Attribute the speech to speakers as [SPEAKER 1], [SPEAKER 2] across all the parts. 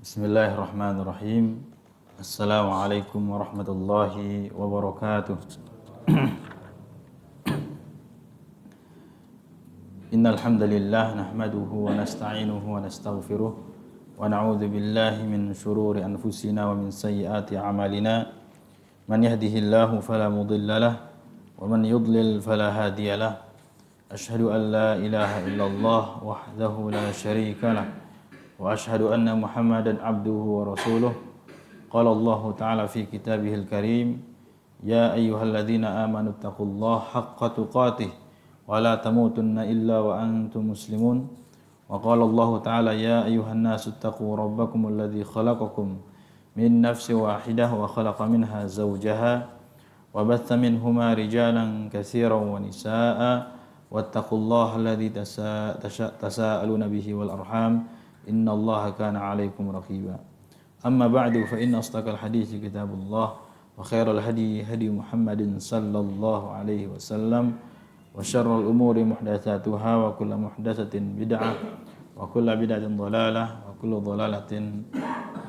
[SPEAKER 1] Bismillahirrahmanirrahim. Assalamualaikum warahmatullahi wabarakatuh. Innal hamdalillah nahmaduhu wa nasta'inuhu wa nastaghfiruh wa na'udzu billahi min shururi anfusina wa min sayyiati a'malina. Man yahdihillahu fala mudilla lahu wa man yudlil fala hadiya lahu. Asyhadu an la ilaha illallah wahdahu la syarika lahu wa asyhadu anna Muhammadan abduhu wa rasuluh. Qala Allah Ta'ala fi kitabihil karim, ya ayyuhalladzina amanu taqullaha haqqa tuqatih wa la tamutunna illa wa antum muslimun. Wa qala Allah Ta'ala, ya ayyuhan nasu taqu rabbakum alladzi khalaqakum min nafsin wahidah wa khalaqa minha zawjaha wa batha minhuma rijalan katsiran wa nisaa'a wattaqullaha alladzi tasaaluna bihi wal arham innallaha kana 'alaikum raqiba. Amma ba'du, fa inna asdaqal hadits kitabullah wa khairal hadi hadi Muhammadin sallallahu alaihi wasallam wa syarrul umuri muhdatsatuha wa kullu muhdatsatin bid'ah wa kullu bid'atin dhalalah wa kullu dhalalatin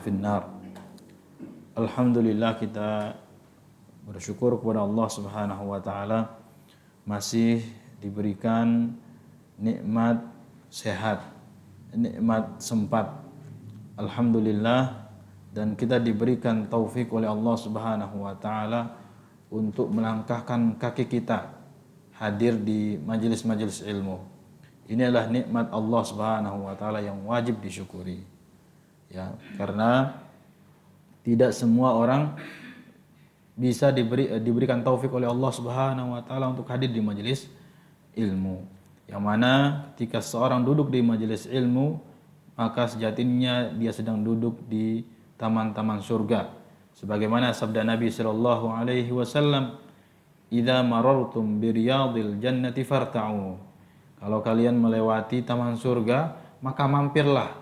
[SPEAKER 1] finnar. Alhamdulillah, kita bersyukur kepada Allah Subhanahu wa taala masih diberikan nikmat sehat, nikmat sempat. Alhamdulillah, dan kita diberikan taufik oleh Allah Subhanahu wa taala untuk melangkahkan kaki kita hadir di majelis-majelis ilmu. Ini adalah nikmat Allah Subhanahu wa taala yang wajib disyukuri. Ya, karena tidak semua orang bisa diberikan taufik oleh Allah Subhanahu wa taala untuk hadir di majelis ilmu. Yang mana ketika seorang duduk di majelis ilmu, maka sejatinya dia sedang duduk di taman-taman surga. Sebagaimana sabda Nabi sallallahu alaihi wasallam, "Idza marartum bi riyadil jannati farta'u." Kalau kalian melewati taman surga, maka mampirlah.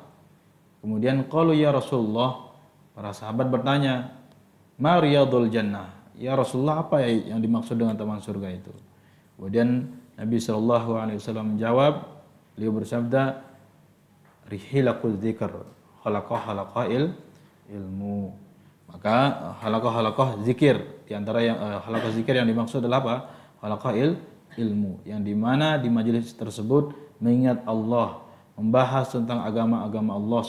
[SPEAKER 1] Kemudian qalu ya Rasulullah, para sahabat bertanya, "Ma riyadul jannah?" Ya Rasulullah, apa yang dimaksud dengan taman surga itu? Kemudian Nabi sallallahu alaihi wasallam menjawab, beliau bersabda, "Rihilaqul dzikr, halaqah ilmu." Maka halaqah zikir, di antara yang halaqah zikir yang dimaksud adalah apa? Halaqah ilmu, yang dimana di majelis tersebut mengingat Allah, membahas tentang agama-agama Allah,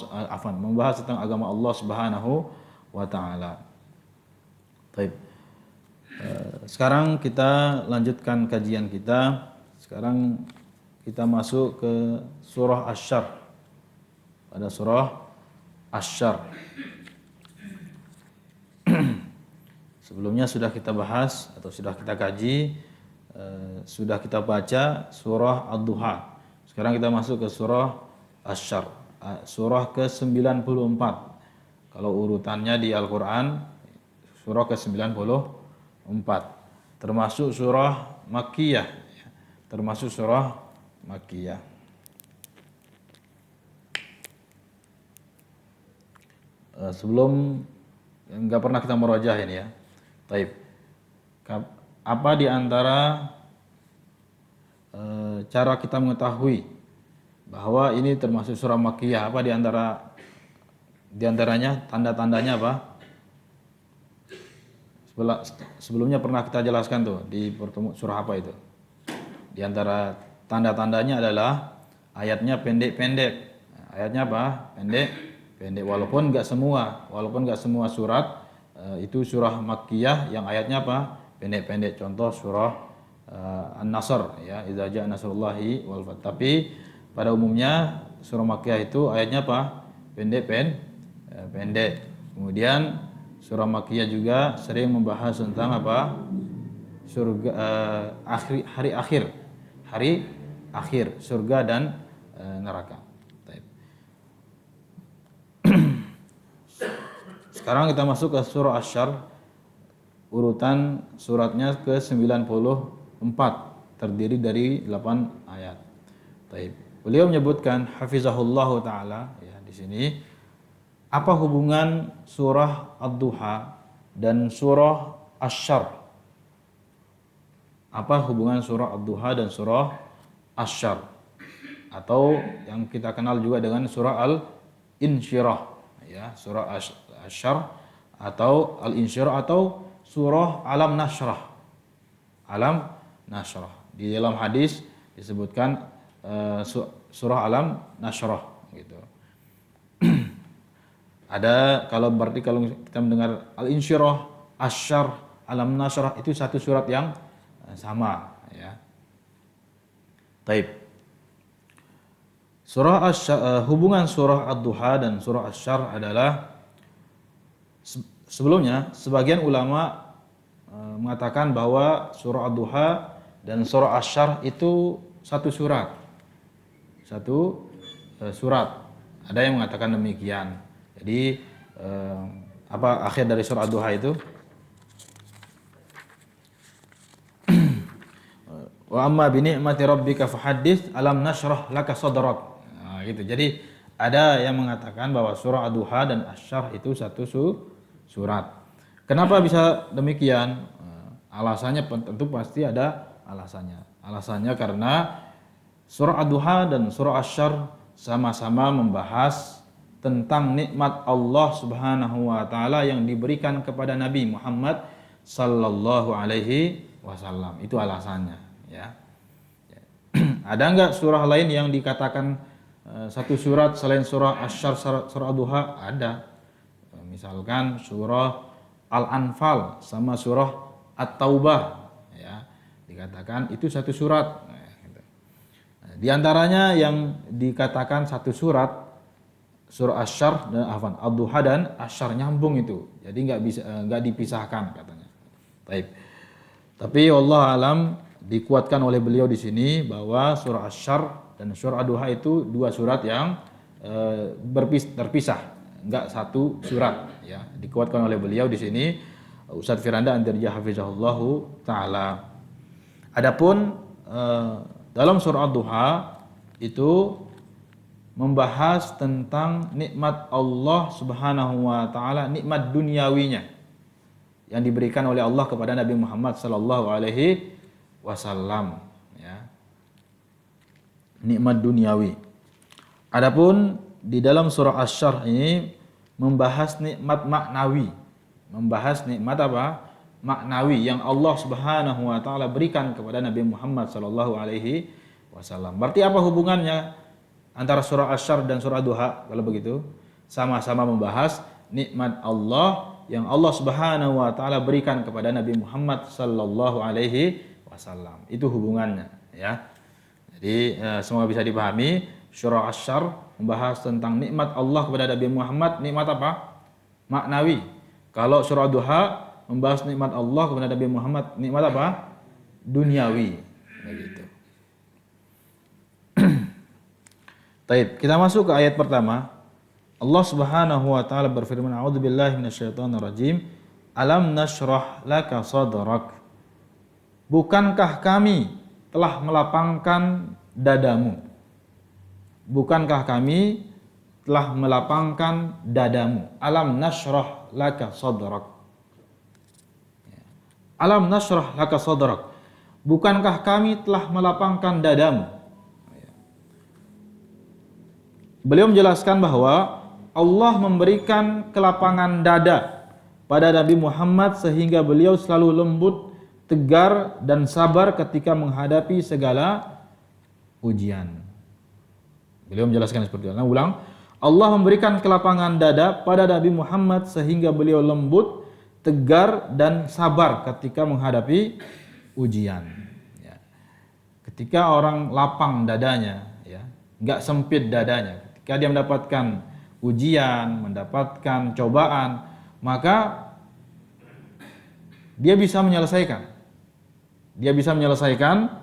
[SPEAKER 1] membahas tentang agama Allah Subhanahu wa taala. Baik. Sekarang kita lanjutkan kajian kita. Sekarang kita masuk ke surah Asy-Syarr. Pada surah Asy-Syarr. Sebelumnya sudah kita bahas atau sudah kita kaji, sudah kita baca surah Ad-Duha. Sekarang kita masuk ke surah Asy-Syarr, surah ke-94. Kalau urutannya di Al-Qur'an, surah ke-94. Termasuk surah Makkiyah. Termasuk surah Makkiyah. Sebelum, enggak pernah kita merajah ini ya. Taib. Apa di antara cara kita mengetahui bahwa ini termasuk surah Makkiyah? Apa di antaranya tanda-tandanya apa? Sebelumnya pernah kita jelaskan tuh di pertemuan surah apa itu. Di antara tanda-tandanya adalah ayatnya pendek-pendek. Ayatnya apa? Pendek. Walaupun enggak semua surat itu surah Makkiyah yang ayatnya apa? Pendek-pendek. Contoh surah An-Nasr ya, idza jaa nasrullahi wal fath. Tapi pada umumnya surah Makkiyah itu ayatnya apa? Pendek. Kemudian surah Makkiyah juga sering membahas tentang apa? Surga, hari akhir, surga dan neraka. Sekarang kita masuk ke surah Asy-Syarr. Urutan suratnya ke-94, terdiri dari 8 ayat. Beliau menyebutkan hafizahullahu taala ya di sini, apa hubungan surah Ad-Duha dan surah Asy-Syarr? Apa hubungan surah Ad-Duha dan surah Asy-Syarr? Atau yang kita kenal juga dengan surah Al-Insyirah. ya, surah Asy-Syarh atau Al-Insyirah atau surah Alam Nashrah. Alam Nashrah. Di dalam hadis disebutkan surah Alam Nashrah gitu. Ada kalau kita mendengar Al-Insyirah, Asy-Syarh, Alam Nashrah itu satu surat yang sama ya. Taib. Hubungan surah Ad-Duha dan surah Asy-Syarh adalah sebelumnya sebagian ulama mengatakan bahwa surah Ad-Duha dan surah Asy-Syarh itu satu surat. Satu surat. Ada yang mengatakan demikian. Jadi apa akhir dari surah Ad-Duha itu? Wa amma bi ni'mati rabbika fahaddits alam nashrah laka sadrak. Nah, gitu. Jadi ada yang mengatakan bahwa surah Ad-Duha dan Asy-Syarh itu satu surat. Kenapa bisa demikian? Alasannya tentu pasti ada alasannya. Alasannya karena surah Ad-Duha dan surah Asy-Syarh sama-sama membahas tentang nikmat Allah Subhanahu wa taala yang diberikan kepada Nabi Muhammad sallallahu alaihi wasallam. Itu alasannya, ya. Ada enggak surah lain yang dikatakan satu surat selain surah Asy-Syarh, surah Ad-Duha? Ada. Misalkan surah Al-Anfal sama surah At-Taubah, ya. Dikatakan itu satu surat. Di antaranya yang dikatakan satu surat surah Asy-Syarh dan Ad-Duha dan Asy-Syarh nyambung itu. Jadi enggak dipisahkan katanya. Baik. Tapi Allah alam dikuatkan oleh beliau di sini bahwa surah Asy-Syarh dan surah Ad-Duha itu dua surat yang terpisah, enggak satu surat ya. Dikuatkan oleh beliau di sini Ustaz Firanda Andirja hafizahullahu taala. Adapun dalam surah Ad-Duha itu membahas tentang nikmat Allah Subhanahu wa taala, nikmat duniawinya yang diberikan oleh Allah kepada Nabi Muhammad sallallahu alaihi wasallam ya. Nikmat duniawi. Adapun di dalam surah Asy-Syarh ini membahas nikmat maknawi. Membahas nikmat apa? Maknawi yang Allah Subhanahu wa taala berikan kepada Nabi Muhammad sallallahu alaihi wasallam. Berarti apa hubungannya antara surah Asy-Syarh dan surah Ad-Duha? Kalau begitu, sama-sama membahas nikmat Allah yang Allah Subhanahu wa taala berikan kepada Nabi Muhammad sallallahu alaihi wasallam. Itu hubungannya ya. Jadi semua bisa dipahami. Surah Asy-Syarh membahas tentang nikmat Allah kepada Nabi Muhammad, nikmat apa? Maknawi. Kalau surah Ad-Duha membahas nikmat Allah kepada Nabi Muhammad, nikmat apa? Duniawi. Begitu. Baik, kita masuk ke ayat pertama. Allah Subhanahu wa taala berfirman, "A'udzubillahi minasyaitonir rajim. Alam nashrah laka sadrak." Bukankah kami telah melapangkan dadamu? Bukankah kami telah melapangkan dadamu? Alam nashrah laka sadrak. Alam nashrah laka sadrak. Bukankah kami telah melapangkan dadamu? Beliau menjelaskan bahwa Allah memberikan kelapangan dada pada Nabi Muhammad sehingga beliau selalu lembut, tegar dan sabar ketika menghadapi segala ujian. Beliau menjelaskan seperti itu. Ulang. Allah memberikan kelapangan dada pada Nabi Muhammad sehingga beliau lembut, tegar dan sabar ketika menghadapi ujian. Ya. Ketika orang lapang dadanya, ya, nggak sempit dadanya. Ketika dia mendapatkan ujian, mendapatkan cobaan, maka dia bisa menyelesaikan. Dia bisa menyelesaikan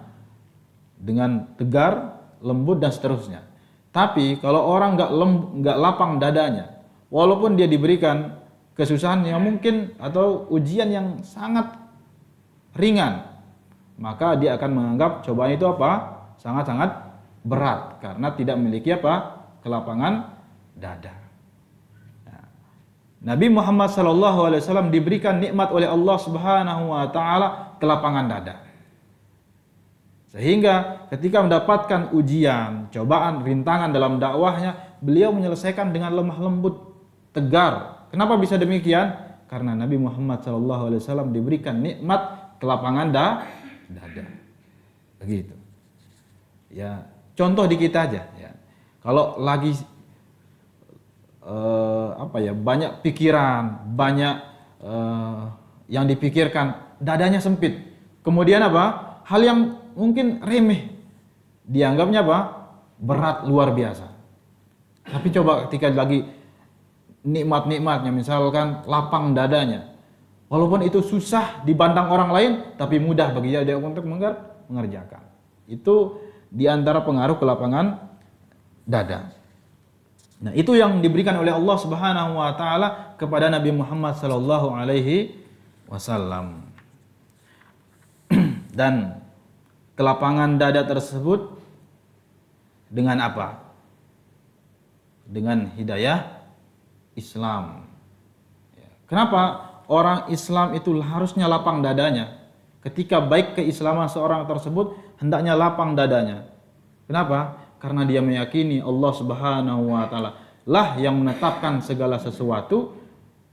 [SPEAKER 1] dengan tegar, lembut dan seterusnya. Tapi kalau orang nggak lapang dadanya, walaupun dia diberikan kesusahan yang mungkin atau ujian yang sangat ringan, maka dia akan menganggap cobaan itu apa? Sangat-sangat berat karena tidak memiliki apa? Kelapangan dada. Nah, Nabi Muhammad SAW diberikan nikmat oleh Allah Subhanahu wa taala kelapangan dada. Sehingga ketika mendapatkan ujian, cobaan, rintangan dalam dakwahnya, beliau menyelesaikan dengan lemah lembut, tegar. Kenapa bisa demikian? Karena Nabi Muhammad SAW diberikan nikmat kelapangan dada. Begitu. Ya, contoh di kita aja. Ya. Kalau lagi banyak pikiran, banyak yang dipikirkan, dadanya sempit. Kemudian apa? Hal yang mungkin remeh dianggapnya apa? Berat luar biasa. Tapi coba ketika lagi nikmat-nikmatnya, misalkan lapang dadanya, walaupun itu susah dibandang orang lain, tapi mudah bagi dia untuk mengerjakan. Itu diantara pengaruh kelapangan dada. Nah, itu yang diberikan oleh Allah Subhanahu wa taala kepada Nabi Muhammad sallallahu alaihi wasallam. Dan kelapangan dada tersebut dengan apa? Dengan hidayah Islam. Kenapa orang Islam itu harusnya lapang dadanya? Ketika baik keislaman seorang tersebut, hendaknya lapang dadanya. Kenapa? Karena dia meyakini Allah Subhanahu wa taala lah yang menetapkan segala sesuatu.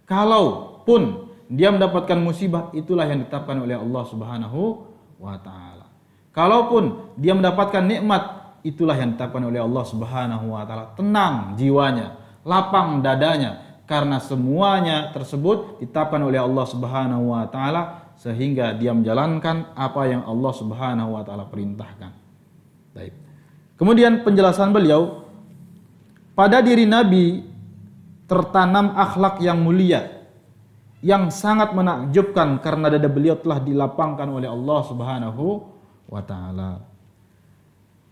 [SPEAKER 1] Kalaupun dia mendapatkan musibah, itulah yang ditetapkan oleh Allah Subhanahu wa taala. Kalaupun dia mendapatkan nikmat, itulah yang ditetapkan oleh Allah Subhanahu wa taala. Tenang jiwanya, lapang dadanya, karena semuanya tersebut ditetapkan oleh Allah Subhanahu wa taala, sehingga dia menjalankan apa yang Allah Subhanahu wa taala perintahkan. Baik. Kemudian penjelasan beliau, pada diri Nabi tertanam akhlak yang mulia, yang sangat menakjubkan karena dada beliau telah dilapangkan oleh Allah Subhanahu wa taala.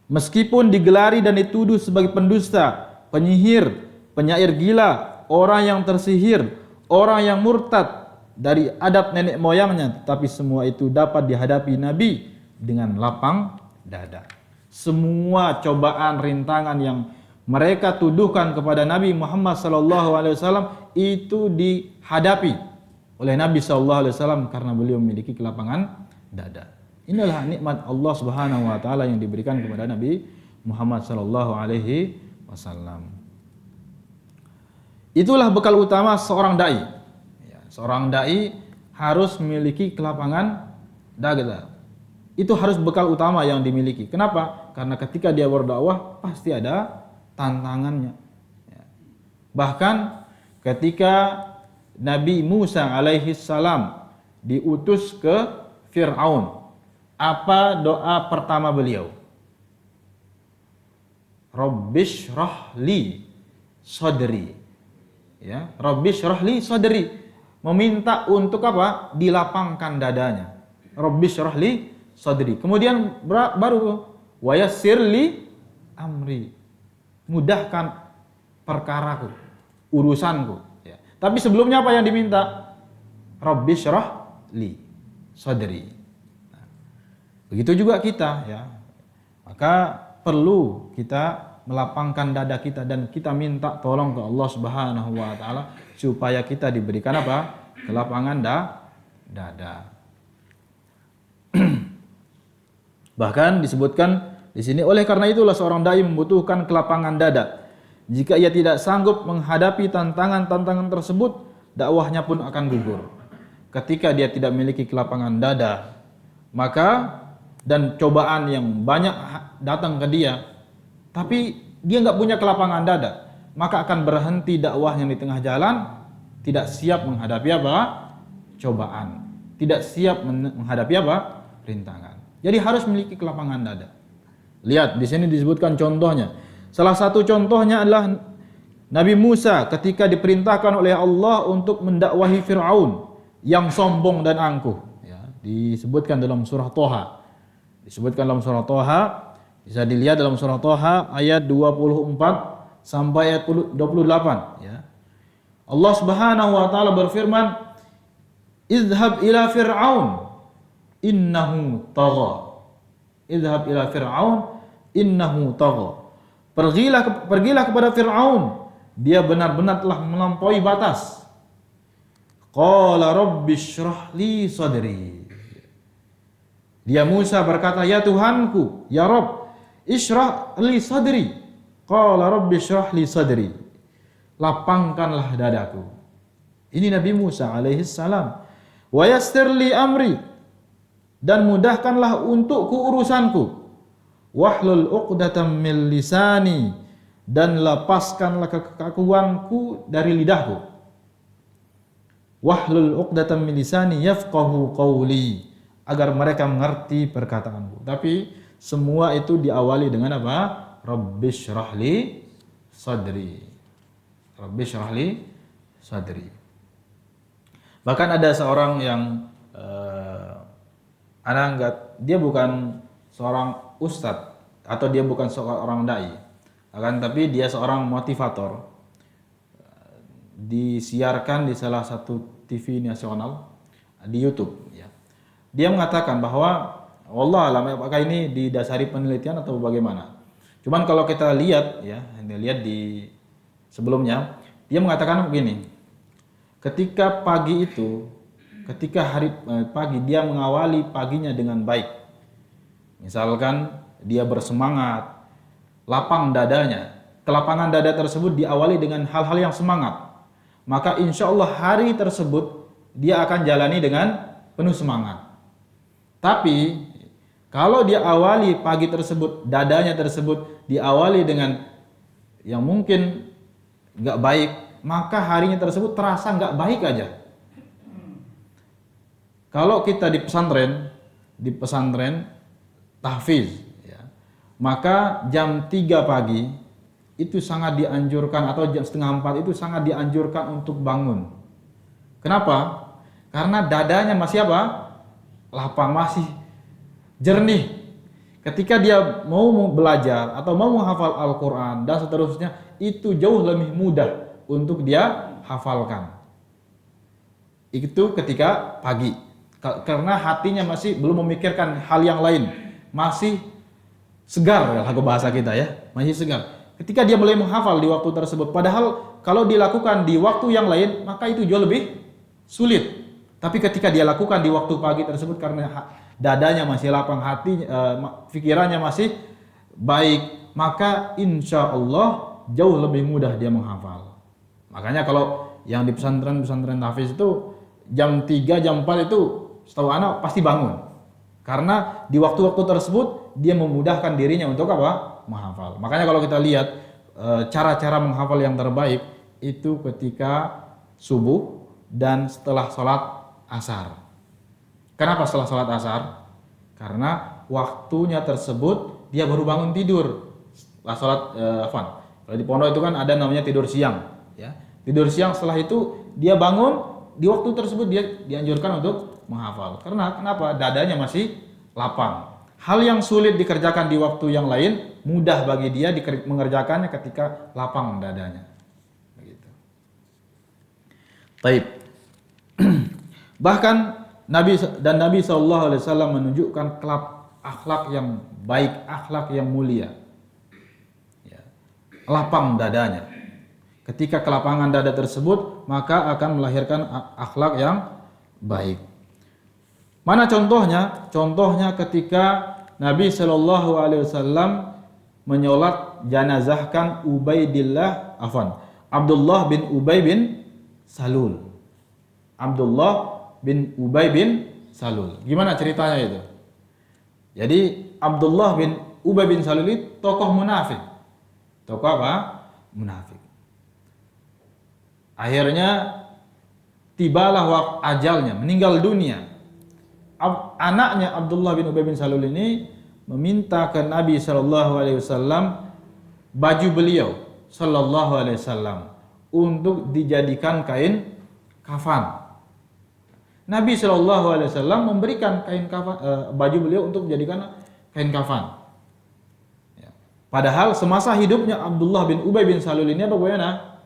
[SPEAKER 1] Meskipun digelari dan dituduh sebagai pendusta, penyihir, penyair gila, orang yang tersihir, orang yang murtad dari adat nenek moyangnya, tetapi semua itu dapat dihadapi Nabi dengan lapang dada. Semua cobaan, rintangan yang mereka tuduhkan kepada Nabi Muhammad SAW itu dihadapi oleh Nabi SAW karena beliau memiliki kelapangan dada. Inilah nikmat Allah Subhanahu wa taala yang diberikan kepada Nabi Muhammad SAW. Itulah bekal utama seorang dai. Seorang dai harus memiliki kelapangan dada. Itu harus bekal utama yang dimiliki. Kenapa? Karena ketika dia berdakwah pasti ada tantangannya. Bahkan ketika Nabi Musa alaihi salam diutus ke Fir'aun, apa doa pertama beliau? Rabbishrah li sadri. Ya, Rabbishrah li sadri. Meminta untuk apa? Dilapangkan dadanya. Rabbishrah li sadri. Kemudian baru wa yassir li amri. Mudahkan perkaraku, urusanku. Ya. Tapi sebelumnya apa yang diminta? Rabbishrah li sadri. Nah, begitu juga kita, ya. Maka perlu kita melapangkan dada kita dan kita minta tolong ke Allah Subhanahu wa taala supaya kita diberikan apa? Kelapangan dada. Bahkan disebutkan di sini, oleh karena itulah seorang dai membutuhkan kelapangan dada. Jika ia tidak sanggup menghadapi tantangan-tantangan tersebut, dakwahnya pun akan gugur. Ketika dia tidak memiliki kelapangan dada, maka dan cobaan yang banyak datang ke dia, tapi dia nggak punya kelapangan dada, maka akan berhenti dakwahnya di tengah jalan, tidak siap menghadapi apa? Cobaan, tidak siap menghadapi apa? Rintangan. Jadi harus memiliki kelapangan dada. Lihat di sini disebutkan contohnya. Salah satu contohnya adalah Nabi Musa ketika diperintahkan oleh Allah untuk mendakwahi Fir'aun yang sombong dan angkuh. Ya, disebutkan dalam surah Toha. Disebutkan dalam surah Toha, bisa dilihat dalam surah Toha ayat 24 sampai ayat 28. Ya. Allah Subhanahu wa taala berfirman, "Izhab ila Fir'aun innahu tagha." Izhab ila Fir'aun innahu tagha. Pergilah kepada Fir'aun, dia benar-benar telah melampaui batas. Qala rabbishrah li sadri. Dia Musa berkata, ya Tuhanku, ya Rabb, ishrah li sadri. Qala rabbishrah li sadri. lapangkanlah dadaku. Ini Nabi Musa alaihi salam. Wa yassir li amri, dan mudahkanlah untukku urusanku. Wahlul 'uqdatam min lisani, dan lepaskanlah kekakuanku dari lidahku. Wahlul 'uqdatam min lisani yafqahu qawli, agar mereka mengerti perkataanku. Tapi semua itu diawali dengan apa? Rabbishrah li sadri. Rabbishrah li sadri. Bahkan ada seorang yang dia bukan seorang ustadz atau dia bukan seorang dai, tapi dia seorang motivator. Disiarkan di salah satu TV nasional di YouTube. Ya. Dia mengatakan bahwa wallah alam, apakah ini didasari penelitian atau bagaimana? Cuman kalau kita lihat di sebelumnya, dia mengatakan begini. Ketika pagi dia mengawali paginya dengan baik. Misalkan dia bersemangat, lapang dadanya. Kelapangan dada tersebut diawali dengan hal-hal yang semangat. Maka insya Allah hari tersebut dia akan jalani dengan penuh semangat. Tapi kalau dia awali pagi tersebut, dadanya tersebut diawali dengan yang mungkin gak baik, maka harinya tersebut terasa nggak baik aja. Kalau kita di pesantren tahfiz, ya, maka jam 3 pagi itu sangat dianjurkan, atau jam 3:30 itu sangat dianjurkan untuk bangun. Kenapa? Karena dadanya masih apa? Lapang, masih jernih. Ketika dia mau belajar atau mau menghafal Al-Quran dan seterusnya, itu jauh lebih mudah untuk dia hafalkan. Itu ketika pagi. Karena hatinya masih belum memikirkan hal yang lain. Masih segar, lagu bahasa kita ya. Masih segar. Ketika dia mulai menghafal di waktu tersebut. Padahal kalau dilakukan di waktu yang lain, maka itu jauh lebih sulit. Tapi ketika dia lakukan di waktu pagi tersebut, karena dadanya masih lapang, pikirannya masih baik, maka insya Allah jauh lebih mudah dia menghafal. Makanya kalau yang di pesantren tahfiz itu jam 3, jam 4 itu setahu anak pasti bangun. Karena di waktu-waktu tersebut dia memudahkan dirinya untuk apa? Menghafal. Makanya kalau kita lihat cara-cara menghafal yang terbaik itu ketika subuh dan setelah sholat asar. Kenapa setelah sholat asar? Karena waktunya tersebut dia baru bangun tidur. Setelah sholat kalau di pondok itu kan ada namanya tidur siang, ya. Tidur siang, setelah itu dia bangun, di waktu tersebut dia dianjurkan untuk menghafal. Karena kenapa? Dadanya masih lapang. Hal yang sulit dikerjakan di waktu yang lain, mudah bagi dia mengerjakannya ketika lapang dadanya. Begitu. Taib. Bahkan Nabi SAW menunjukkan akhlak yang baik, akhlak yang mulia. Ya. Lapang dadanya. Ketika kelapangan dada tersebut, maka akan melahirkan akhlak yang baik. Mana contohnya? Contohnya ketika Nabi SAW menyolat janazahkan Abdullah bin Ubay bin Salul. Abdullah bin Ubay bin Salul. Gimana ceritanya itu? Jadi Abdullah bin Ubay bin Salul itu tokoh munafik. Tokoh apa? Munafik. Akhirnya tibalah waktu ajalnya, meninggal dunia. Anaknya Abdullah bin Ubay bin Salul ini meminta ke Nabi SAW baju beliau SAW untuk dijadikan kain kafan. Nabi SAW memberikan kain kafan, baju beliau untuk dijadikan kain kafan. Ya. Padahal semasa hidupnya Abdullah bin Ubay bin Salul ini apa bagaimana?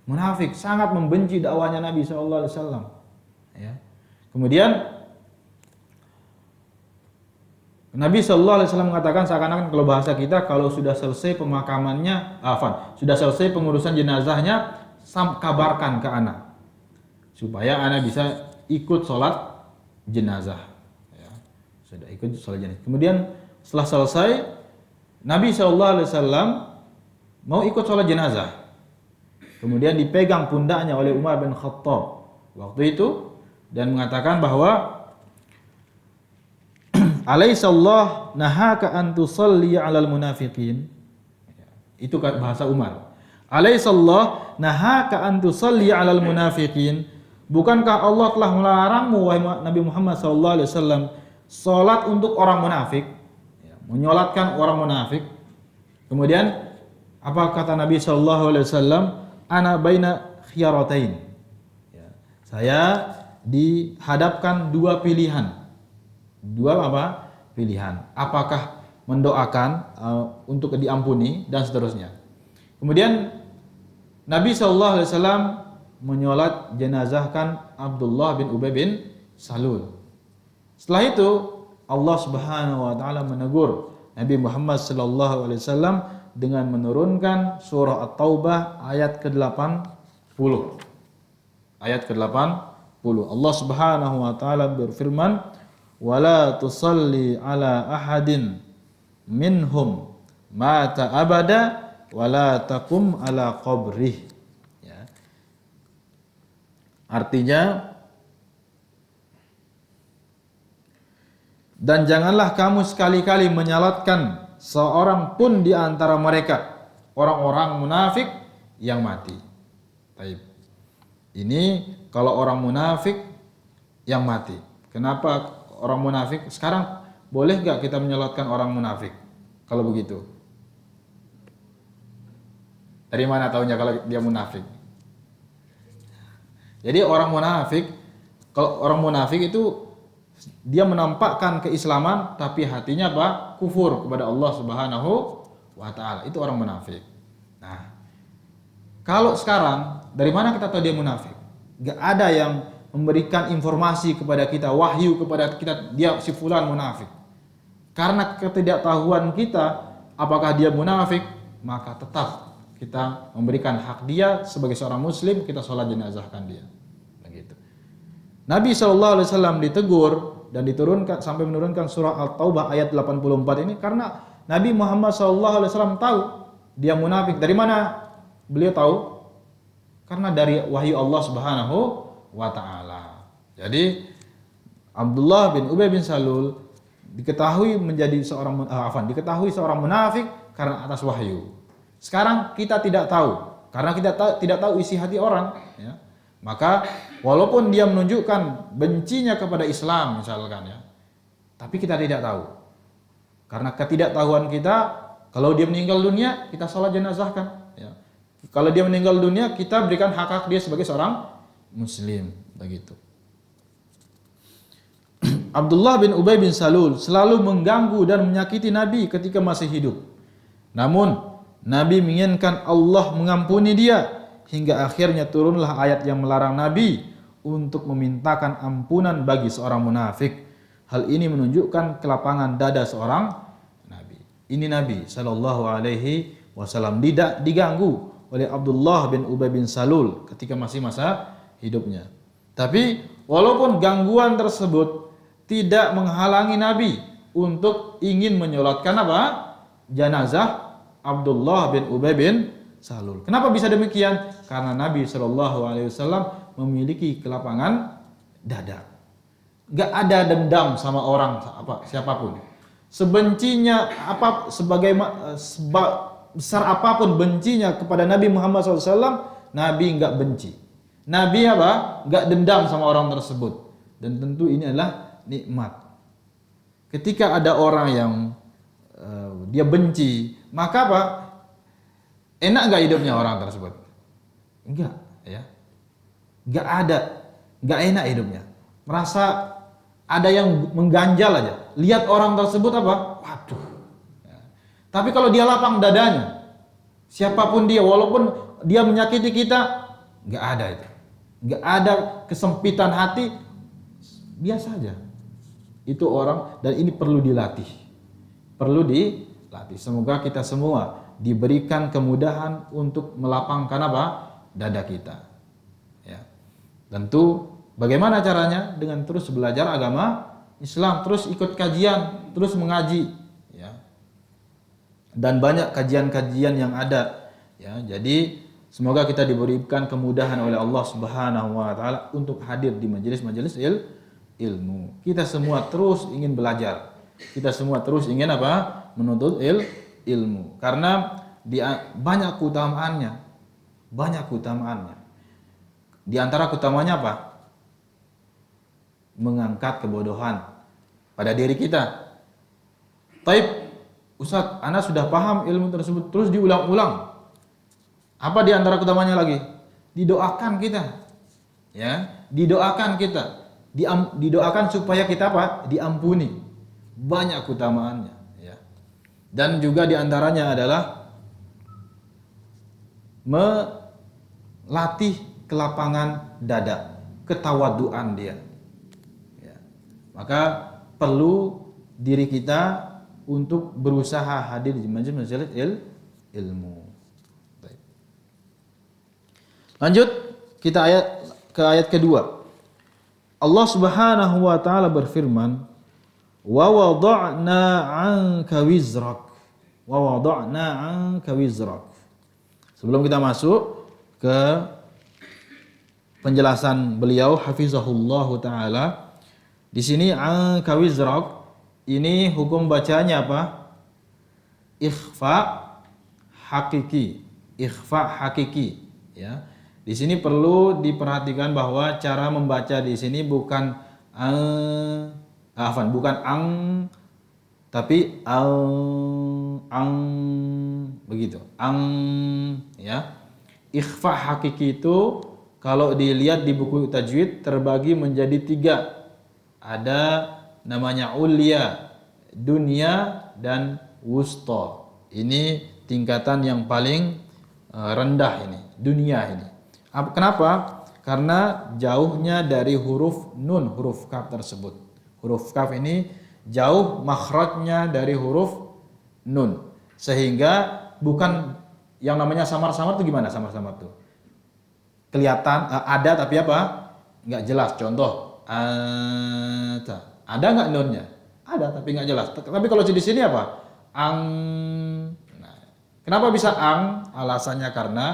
[SPEAKER 1] Munafik, sangat membenci dakwahnya Nabi SAW. Ya. Kemudian Nabi SAW mengatakan seakan-akan kalau bahasa kita, kalau sudah selesai pemakamannya, sudah selesai pengurusan jenazahnya, kabarkan ke anak supaya anak bisa ikut sholat jenazah. Ya. Sudah ikut sholat jenazah. Kemudian setelah selesai, Nabi SAW mau ikut sholat jenazah. Kemudian dipegang pundaknya oleh Umar bin Khattab waktu itu dan mengatakan bahwa alaihissallah nahaka an tusalli 'alal munafiqin. Itu bahasa Umar. Alaihissallah nahaka an tusalli 'alal munafiqin. Bukankah Allah telah melarangmu wahai Nabi Muhammad sallallahu alaihi wasallam salat untuk orang munafik? Ya, menyolatkan orang munafik. Kemudian apa kata Nabi sallallahu alaihi wasallam? Ana baina khiyaratain. Ya, saya dihadapkan dua pilihan. Dua apa? Pilihan. Apakah mendoakan untuk diampuni dan seterusnya. Kemudian Nabi SAW menyolat jenazahkan Abdullah bin Ubay bin Salul. Setelah itu Allah Subhanahu wa taala menegur Nabi Muhammad SAW dengan menurunkan surah At-Taubah ayat ke-80. Ayat ke-80. Allah Subhanahu wa taala berfirman, "Wala tusalli ala ahadin minhum mata abada wala taqum ala qabrih." Ya. Artinya, dan janganlah kamu sekali-kali menyalatkan seorang pun di antara mereka, orang-orang munafik yang mati. Baik. Ini kalau orang munafik yang mati. Kenapa orang munafik? Sekarang boleh gak kita menyolatkan orang munafik? Kalau begitu, dari mana taunya kalau dia munafik? Jadi orang munafik, kalau orang munafik itu dia menampakkan keislaman tapi hatinya apa? Kufur kepada Allah Subhanahu wa taala. Itu orang munafik. Nah, kalau sekarang dari mana kita tahu dia munafik? Gak ada yang memberikan informasi kepada kita, wahyu kepada kita dia si fulan munafik. Karena ketidaktahuan kita apakah dia munafik, maka tetap kita memberikan hak dia sebagai seorang muslim, kita sholat jenazahkan dia. Begitu. Nabi SAW ditegur dan diturunkan sampai menurunkan surah At-Taubah ayat 84 ini karena Nabi Muhammad SAW tahu dia munafik. Dari mana beliau tahu? Karena dari wahyu Allah Subhanahu wa taala. Jadi Abdullah bin Ubay bin Salul diketahui diketahui seorang munafik karena atas wahyu. Sekarang kita tidak tahu karena kita tidak tahu isi hati orang, ya. Maka walaupun dia menunjukkan bencinya kepada Islam misalkan, ya, tapi kita tidak tahu. Karena ketidaktahuan kita, kalau dia meninggal dunia kita sholat jenazahkan, ya. Kalau dia meninggal dunia kita berikan hak-hak dia sebagai seorang muslim, begitu. Abdullah bin Ubay bin Salul selalu mengganggu dan menyakiti Nabi ketika masih hidup. Namun Nabi menginginkan Allah mengampuni dia hingga akhirnya turunlah ayat yang melarang Nabi untuk memintakan ampunan bagi seorang munafik. Hal ini menunjukkan kelapangan dada seorang Nabi. Ini Nabi Shallallahu Alaihi Wasallam tidak diganggu oleh Abdullah bin Ubay bin Salul ketika masih masa hidupnya. Tapi walaupun gangguan tersebut tidak menghalangi Nabi untuk ingin menyolatkan apa? Jenazah Abdullah bin Ubay bin Salul. Kenapa bisa demikian? Karena Nabi Shallallahu Alaihi Wasallam memiliki kelapangan dada. Gak ada dendam sama orang siapapun. Sebencinya besar apapun bencinya kepada Nabi Muhammad SAW, Nabi gak benci. Nabi apa? Gak dendam sama orang tersebut. Dan tentu ini adalah nikmat. Ketika ada orang yang dia benci, maka apa? Enak gak hidupnya orang tersebut? Enggak, ya. Gak enak hidupnya. Merasa ada yang mengganjal aja. Lihat orang tersebut apa? Waduh. Ya. Tapi kalau dia lapang dadanya, siapapun dia, walaupun dia menyakiti kita, gak ada itu. Gak ada kesempitan hati, biasa aja. Itu orang, dan ini perlu dilatih. Perlu dilatih. Semoga kita semua diberikan kemudahan untuk melapangkan apa? Dada kita. Ya. Tentu bagaimana caranya? Dengan terus belajar agama Islam, terus ikut kajian, terus mengaji, ya. Dan banyak kajian-kajian yang ada, ya. Jadi Semoga kita diberikan kemudahan oleh Allah Subhanahu wa taala untuk hadir di majelis-majelis ilmu. Kita semua terus ingin belajar. Kita semua terus ingin apa? Menuntut ilmu. Karena banyak keutamaannya. Banyak keutamaannya. Di antara keutamanya apa? Mengangkat kebodohan pada diri kita. Taib, Ustaz, Anda sudah paham ilmu tersebut, terus diulang-ulang. Apa di antara keutamanya lagi? Didoakan kita. Ya, didoakan kita. Didoakan supaya kita apa? Diampuni. Banyak keutamaannya, ya. Dan juga di antaranya adalah melatih kelapangan dada, ketawaduan dia. Ya. Maka perlu diri kita untuk berusaha hadir di majelis ilmu. Lanjut kita ke ayat kedua. Allah Subhanahu wa taala berfirman, "Wa wada'na 'anka wizrak." Wa wada'na 'anka wizrak. Sebelum kita masuk ke penjelasan beliau hafizahullahu taala, di sini 'anka wizrak ini hukum bacanya apa? Ikhfa hakiki. Ikhfa hakiki, ya. Di sini perlu diperhatikan bahwa cara membaca di sini bukan bukan ang, tapi ang begitu. Ang, ya. Ikhfa hakiki itu kalau dilihat di buku tajwid terbagi menjadi 3. Ada namanya ulya, dunia, dan wusta. Ini tingkatan yang paling rendah ini, dunia ini. Kenapa? Karena jauhnya dari huruf nun, huruf kaf tersebut. Huruf kaf ini jauh makhrajnya dari huruf nun. Sehingga bukan yang namanya samar-samar itu gimana samar-samar itu? Kelihatan ada tapi apa? Nggak jelas. Contoh, ada nggak nunnya? Ada tapi nggak jelas. Tapi kalau di sini apa? Ang. Nah, kenapa bisa ang? Alasannya karena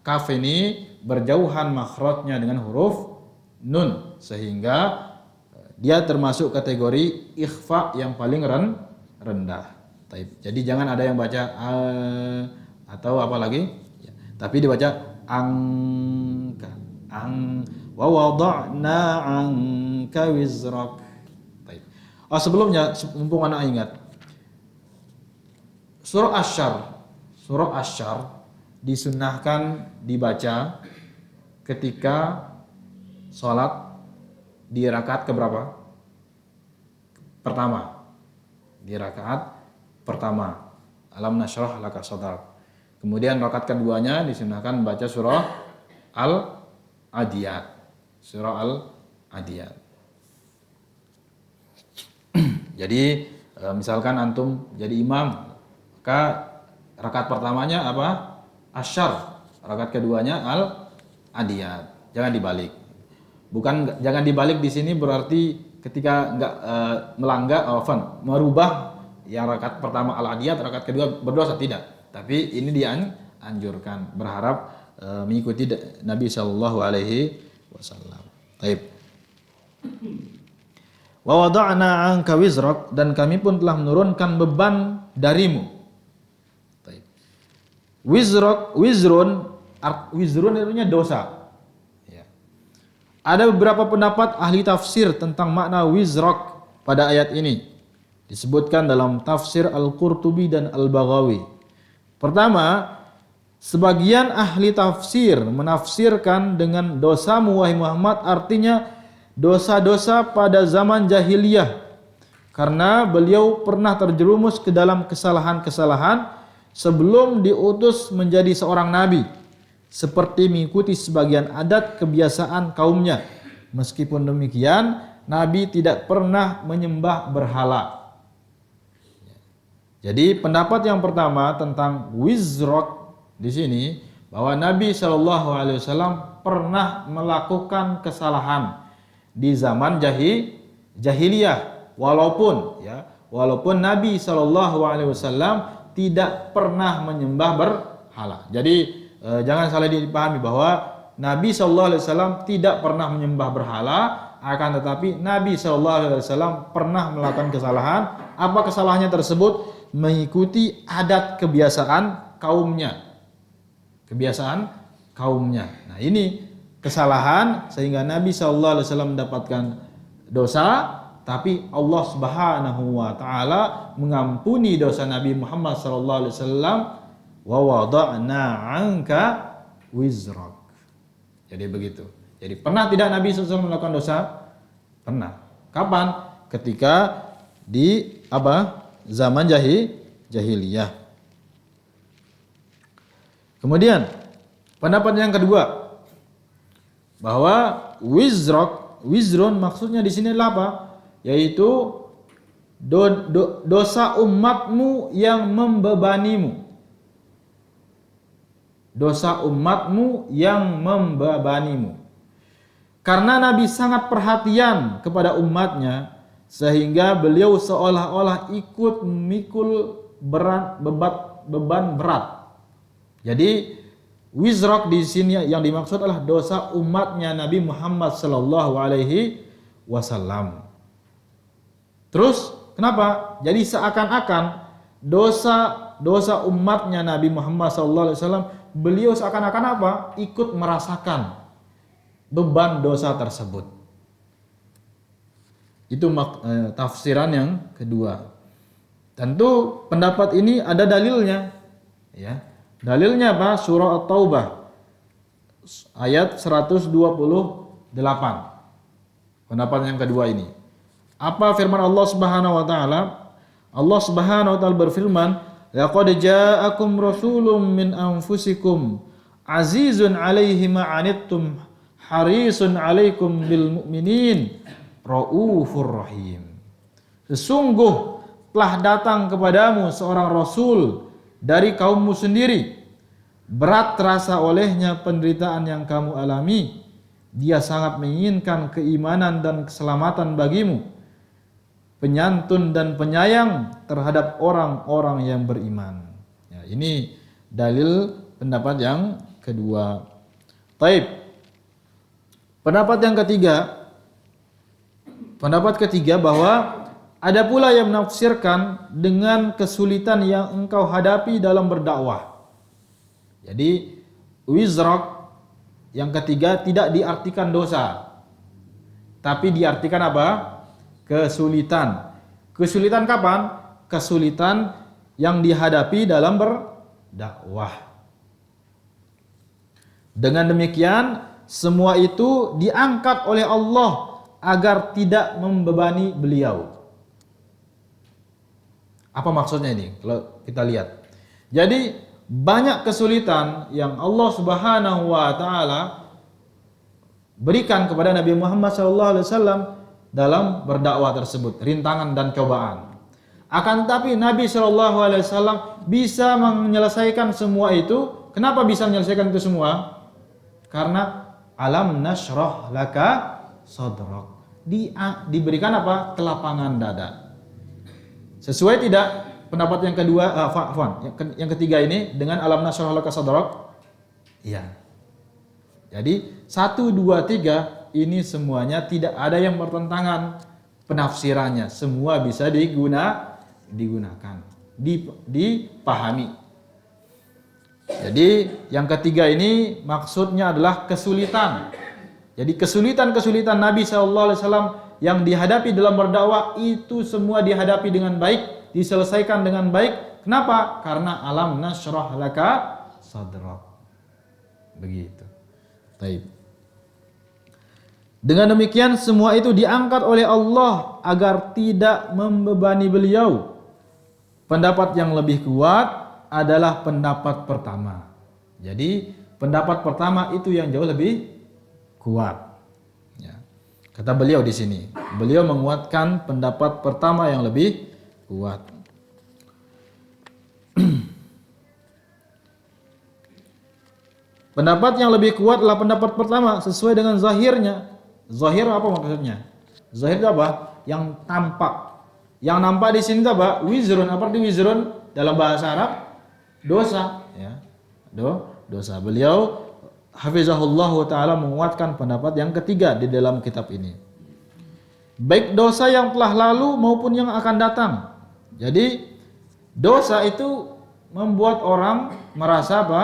[SPEAKER 1] kaf ini berjauhan makhrajnya dengan huruf nun, sehingga dia termasuk kategori ikhfa yang paling rendah. Jadi jangan ada yang baca atau apa lagi, ya, tapi dibaca angka, wa wada'na anka wizrak. Sebelumnya, mumpung anak ingat, surah Asy-Syarr disunnahkan dibaca ketika sholat di rakaat keberapa? Pertama. Di rakaat pertama. Alam nashrah laka sadrak. Kemudian rakaat keduanya disunnahkan membaca surah Al-Adiyat. Surah Al-Adiyat. Jadi misalkan antum jadi imam, maka rakaat pertamanya apa? Asy-Syarr. Rakaat keduanya Al-Adiyat. Jangan dibalik. Bukan jangan dibalik di sini berarti ketika enggak merubah yang rakaat pertama Al-Adiyat, rakaat kedua berdosa, tidak. Tapi ini dianjurkan, berharap mengikuti Nabi sallallahu alaihi wasallam. Baik. Wa wada'na 'anka wizrak, dan kami pun telah menurunkan beban darimu. Baik. Wizrun artinya dosa. Ada beberapa pendapat ahli tafsir tentang makna wizrak pada ayat ini. Disebutkan dalam tafsir Al-Qurtubi dan Al-Baghawi. Pertama, sebagian ahli tafsir menafsirkan dengan dosamu wahai Muhammad artinya dosa-dosa pada zaman jahiliyah. Karena beliau pernah terjerumus ke dalam kesalahan-kesalahan sebelum diutus menjadi seorang nabi. Seperti mengikuti sebagian adat kebiasaan kaumnya. Meskipun demikian, Nabi tidak pernah menyembah berhala. Jadi pendapat yang pertama tentang wizrak di sini, bahwa Nabi Shallallahu Alaihi Wasallam pernah melakukan kesalahan di zaman jahiliyah, walaupun Nabi Shallallahu Alaihi Wasallam tidak pernah menyembah berhala. Jadi jangan salah dipahami bahwa Nabi SAW tidak pernah menyembah berhala, akan tetapi Nabi SAW pernah melakukan kesalahan. Apa kesalahannya tersebut? Mengikuti adat kebiasaan kaumnya. Nah, ini kesalahan sehingga Nabi SAW mendapatkan dosa, tapi Allah Subhanahu wa taala mengampuni dosa Nabi Muhammad SAW. Wa wada'na 'anka wizrak. Jadi begitu. Jadi pernah tidak Nabi SAW melakukan dosa? Pernah. Kapan? Ketika di zaman jahiliyah. Kemudian pendapat yang kedua, bahwa wizron maksudnya di sini adalah apa? Yaitu dosa umatmu yang membebanimu. Dosa umatmu yang membebanimu. Karena Nabi sangat perhatian kepada umatnya, sehingga beliau seolah-olah ikut memikul beban berat. Jadi wizrak di sini yang dimaksud adalah dosa umatnya Nabi Muhammad sallallahu alaihi wasallam. Terus kenapa? Jadi seakan-akan dosa umatnya Nabi Muhammad sallallahu alaihi wasallam, beliau seakan-akan apa? Ikut merasakan beban dosa tersebut. Itu tafsiran yang kedua. Tentu pendapat ini ada dalilnya, ya. Dalilnya apa? Surah At-Taubah ayat 128. Pendapat yang kedua ini. Apa firman Allah Subhanahu wa taala? Allah Subhanahu wa taala berfirman, "Laqad ja'akum rasulun min anfusikum azizun 'alaihi ma 'anittum harisun 'alaikum bil mu'minin raufur rahim." Sesungguh telah datang kepadamu seorang rasul dari kaummu sendiri. Berat terasa olehnya penderitaan yang kamu alami. Dia sangat menginginkan keimanan dan keselamatan bagimu. Penyantun dan penyayang terhadap orang-orang yang beriman. Ya, ini dalil pendapat yang kedua. Taib. Pendapat yang ketiga. Pendapat ketiga bahwa ada pula yang menafsirkan dengan kesulitan yang engkau hadapi dalam berdakwah. Jadi wizrak yang ketiga tidak diartikan dosa, tapi diartikan apa? Kesulitan. Kesulitan kapan? Kesulitan yang dihadapi dalam berdakwah. Dengan demikian, semua itu diangkat oleh Allah agar tidak membebani beliau. Apa maksudnya ini? Kalau kita lihat. Jadi banyak kesulitan yang Allah Subhanahu wa taala berikan kepada Nabi Muhammad SAW dalam berdakwah tersebut, rintangan dan cobaan. Akan tetapi Nabi SAW bisa menyelesaikan semua itu. Kenapa bisa menyelesaikan itu semua? Karena alam nashrah laka sadrak. Diberikan apa? Kelapangan dada. Sesuai tidak pendapat yang kedua, yang ketiga ini dengan alam nashrah laka sadrak? Iya. Jadi 1, 2, 3 ini semuanya tidak ada yang bertentangan penafsirannya. Semua bisa digunakan, dipahami. Jadi yang ketiga ini maksudnya adalah kesulitan. Jadi kesulitan-kesulitan Nabi SAW yang dihadapi dalam berdakwah itu semua dihadapi dengan baik, diselesaikan dengan baik. Kenapa? Karena alam nashrah laka sadrak. Begitu. Baik. Dengan demikian semua itu diangkat oleh Allah agar tidak membebani beliau. Pendapat yang lebih kuat adalah pendapat pertama. Jadi pendapat pertama itu yang jauh lebih kuat. Kata beliau di sini, beliau menguatkan pendapat pertama yang lebih kuat. Pendapat yang lebih kuat adalah pendapat pertama sesuai dengan zahirnya. Zahir apa maksudnya? Zahir itu apa? Yang tampak. Yang nampak di sini itu apa? Wizrun. Apa arti wizrun dalam bahasa Arab? Dosa. Ya. dosa. Beliau hafizahullah taala menguatkan pendapat yang ketiga di dalam kitab ini. Baik dosa yang telah lalu maupun yang akan datang. Jadi dosa itu membuat orang merasa apa?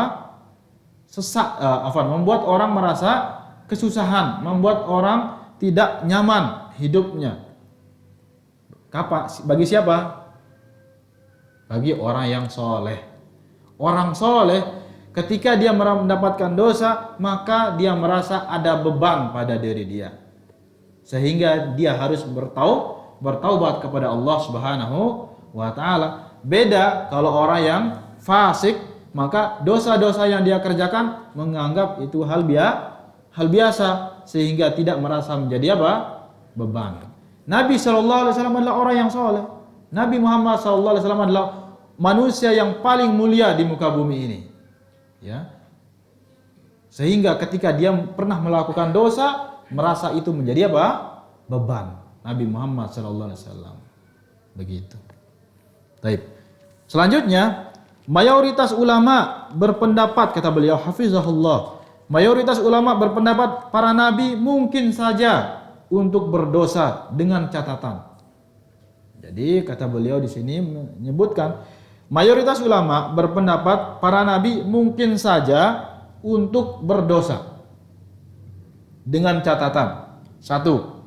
[SPEAKER 1] Membuat orang merasa kesusahan, membuat orang tidak nyaman hidupnya. Bagi siapa? Bagi orang yang soleh. Orang soleh ketika dia mendapatkan dosa, maka dia merasa ada beban pada diri dia, sehingga dia harus bertaubat kepada Allah Subhanahu wa taala. Beda kalau orang yang fasik, maka dosa-dosa yang dia kerjakan menganggap itu hal biasa, sehingga tidak merasa menjadi apa? Beban. Nabi SAW adalah orang yang soleh. Nabi Muhammad SAW adalah manusia yang paling mulia di muka bumi ini. Ya. Sehingga ketika dia pernah melakukan dosa, merasa itu menjadi apa? Beban. Nabi Muhammad SAW. Begitu. Baik. Selanjutnya, mayoritas ulama berpendapat, kata beliau hafizahullah, mayoritas ulama berpendapat para nabi mungkin saja untuk berdosa dengan catatan. Jadi kata beliau di sini menyebutkan mayoritas ulama berpendapat para nabi mungkin saja untuk berdosa dengan catatan. Satu,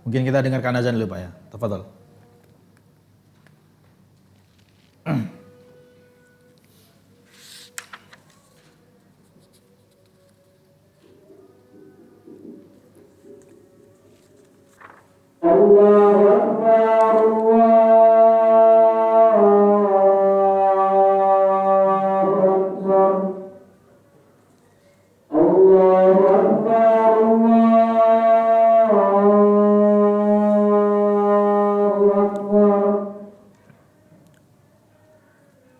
[SPEAKER 1] mungkin kita dengarkan azan dulu Pak ya. Tafadhol.
[SPEAKER 2] Allahu Akbar, Allahu Akbar, Allahu Akbar.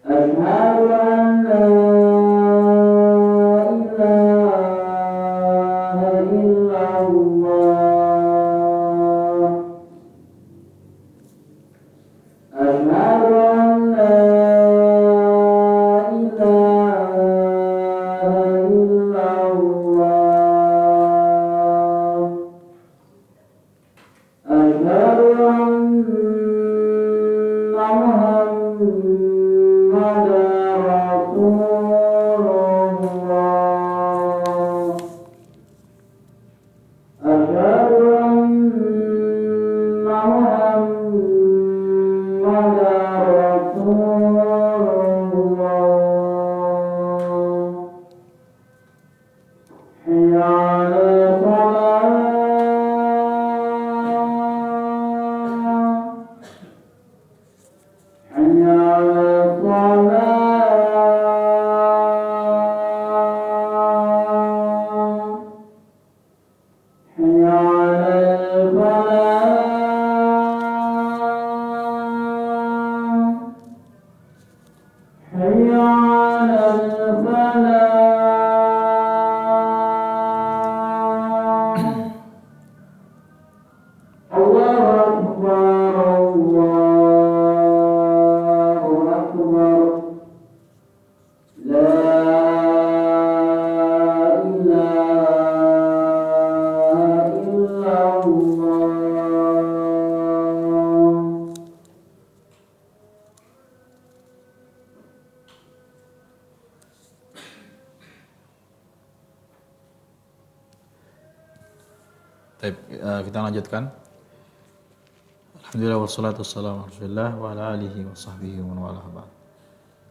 [SPEAKER 2] Asyhadu an la ilaha illallah.
[SPEAKER 1] Kita lanjutkan. Alhamdulillah wassalatu wassalamu ala Rasulillah wa ala alihi wa sahbihi wa man walah.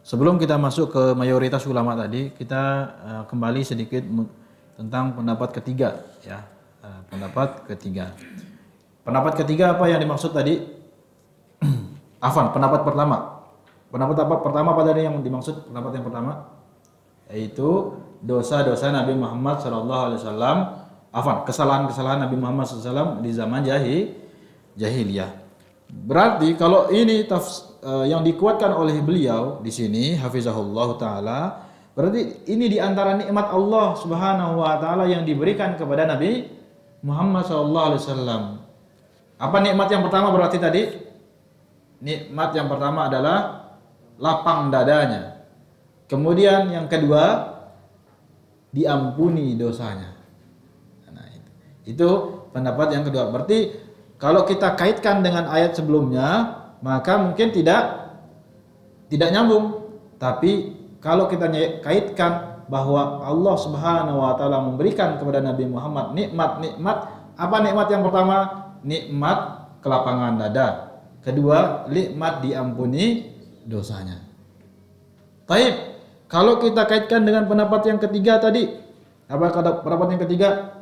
[SPEAKER 1] Sebelum kita masuk ke mayoritas ulama tadi, kita kembali sedikit tentang pendapat ketiga ya. Pendapat ketiga. Pendapat ketiga apa yang dimaksud tadi? Pendapat pertama. Pendapat apa pertama pada yang dimaksud? Pendapat yang pertama yaitu dosa-dosa Nabi Muhammad SAW. Kesalahan-kesalahan Nabi Muhammad SAW di zaman jahiliyah. Berarti kalau ini yang dikuatkan oleh beliau di sini hafizahullah taala, berarti ini di antara nikmat Allah Subhanahu wa taala yang diberikan kepada Nabi Muhammad SAW. Apa nikmat yang pertama berarti tadi? Nikmat yang pertama adalah lapang dadanya. Kemudian yang kedua, diampuni dosanya. Nah, itu pendapat yang kedua. Berarti kalau kita kaitkan dengan ayat sebelumnya, maka mungkin tidak nyambung. Tapi kalau kita kaitkan bahwa Allah Subhanahu wa taala memberikan kepada Nabi Muhammad nikmat-nikmat, apa nikmat yang pertama? Nikmat kelapangan dada. Kedua, nikmat diampuni dosanya. Baik, kalau kita kaitkan dengan pendapat yang ketiga tadi, apa pendapat yang ketiga?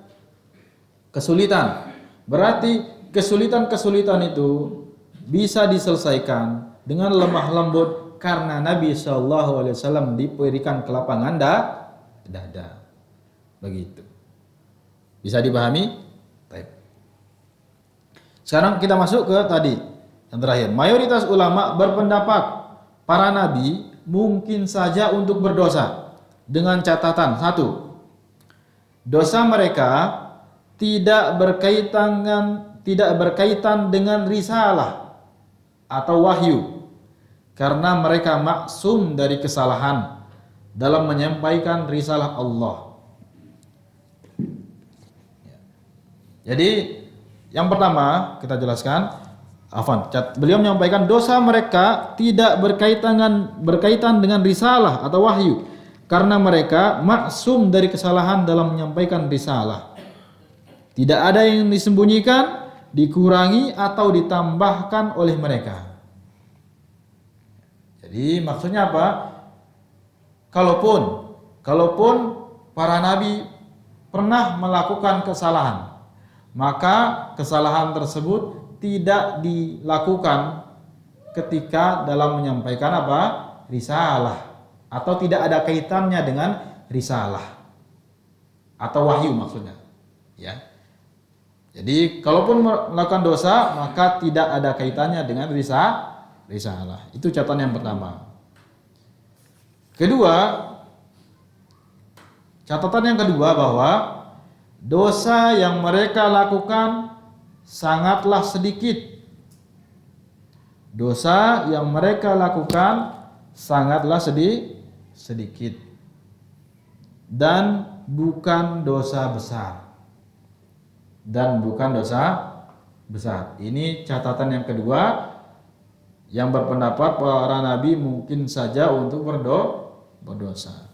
[SPEAKER 1] Kesulitan. Berarti kesulitan-kesulitan itu bisa diselesaikan dengan lemah lembut karena Nabi SAW diberikan kelapangan dada. Begitu. Bisa dipahami? Baik. Sekarang kita masuk ke tadi yang terakhir. Mayoritas ulama berpendapat para nabi mungkin saja untuk berdosa dengan catatan satu, dosa mereka tidak berkaitan dengan risalah atau wahyu karena mereka maksum dari kesalahan dalam menyampaikan risalah Allah. Jadi yang pertama kita jelaskan, beliau menyampaikan dosa mereka tidak berkaitan dengan risalah atau wahyu karena mereka maksum dari kesalahan dalam menyampaikan risalah. Tidak ada yang disembunyikan, dikurangi atau ditambahkan oleh mereka. Jadi maksudnya apa? Kalaupun para nabi pernah melakukan kesalahan, maka kesalahan tersebut tidak dilakukan ketika dalam menyampaikan apa? Risalah, atau tidak ada kaitannya dengan risalah atau wahyu maksudnya, ya. Jadi kalaupun melakukan dosa maka tidak ada kaitannya dengan risalah. Itu catatan yang pertama. Catatan yang kedua bahwa dosa yang mereka lakukan sangatlah sedikit. Dosa yang mereka lakukan sangatlah sedikit. Dan bukan dosa besar. Ini catatan yang kedua yang berpendapat para nabi mungkin saja untuk berdosa.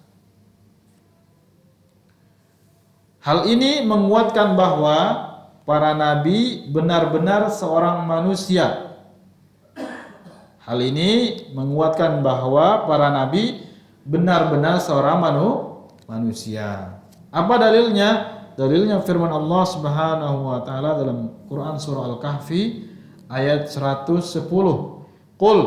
[SPEAKER 1] Hal ini menguatkan bahwa para nabi benar-benar seorang manusia. Hal ini menguatkan bahwa para nabi benar-benar seorang manusia. Apa dalilnya? Dalilnya firman Allah Subhanahu wa taala dalam Quran surah Al-Kahfi ayat 110. Qul